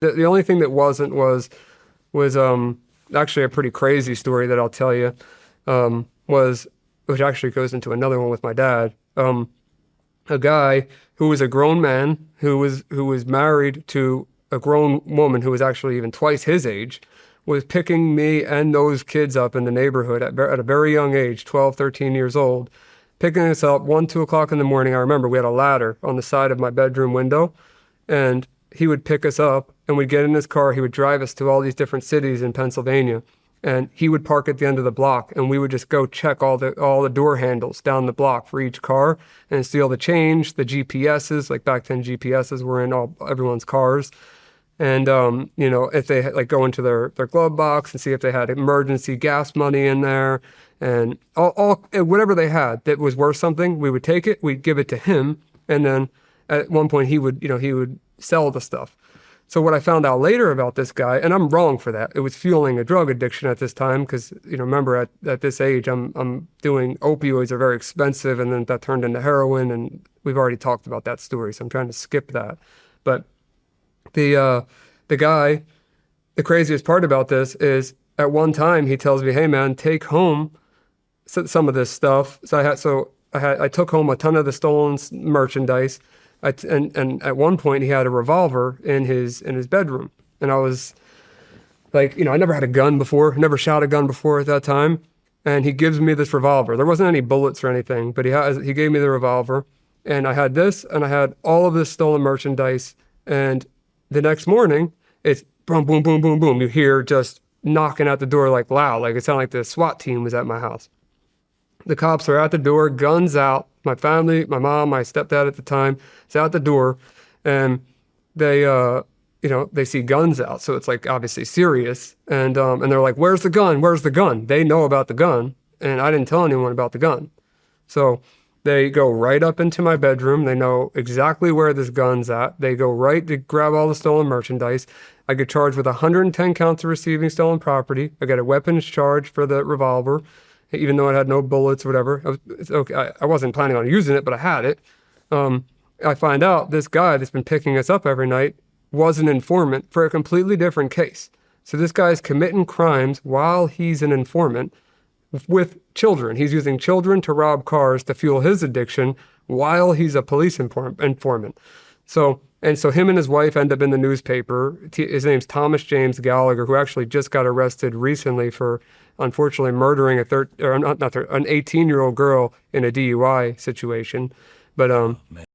The only thing that wasn't was actually a pretty crazy story that I'll tell you. Was which actually goes into another one with my dad. A guy who was a grown man who was married to a grown woman who was actually even twice his age, was picking me and those kids up in the neighborhood at a very young age, 12, 13 years old, picking us up 1, 2 o'clock in the morning. I remember we had a ladder on the side of my bedroom window, and he would pick us up and we'd get in his car. He would drive us to all these different cities in Pennsylvania, and he would park at the end of the block, and we would just go check all the door handles down the block for each car and steal the change, the GPSs. Like back then, GPSs were in everyone's cars. And, if they like go into their glove box and see if they had emergency gas money in there, and whatever they had that was worth something, we would take it, we'd give it to him. And then at one point he would sell the stuff. So what I found out later about this guy, and I'm wrong for that, it was fueling a drug addiction at this time. Cause remember at this age, I'm doing opioids are very expensive. And then that turned into heroin, and we've already talked about that story. So I'm trying to skip that. But the guy, the craziest part about this is at one time he tells me, "Hey man, take home some of this stuff." I took home a ton of the stolen merchandise. And at one point he had a revolver in his bedroom, and I was like, I never had a gun before, never shot a gun before at that time, and he gives me this revolver. There wasn't any bullets or anything, but he gave me the revolver, and I had this, and I had all of this stolen merchandise. And the next morning, it's boom, boom, boom, boom, boom. You hear just knocking at the door like loud, like it sounded like the SWAT team was at my house. The cops are at the door, guns out. My family, my mom, my stepdad at the time, is out the door, and they see guns out. So it's like obviously serious. And they're like, "Where's the gun? Where's the gun?" They know about the gun, and I didn't tell anyone about the gun. So they go right up into my bedroom. They know exactly where this gun's at. They go right to grab all the stolen merchandise. I get charged with 110 counts of receiving stolen property. I get a weapons charge for the revolver, even though it had no bullets or whatever. I wasn't planning on using it, but I had it. I find out this guy that's been picking us up every night was an informant for a completely different case. So this guy's committing crimes while he's an informant with children. He's using children to rob cars to fuel his addiction while he's a police informant. So him and his wife end up in the newspaper. His name's Thomas James Gallagher, who actually just got arrested recently for, unfortunately, murdering an 18-year-old girl in a DUI situation. But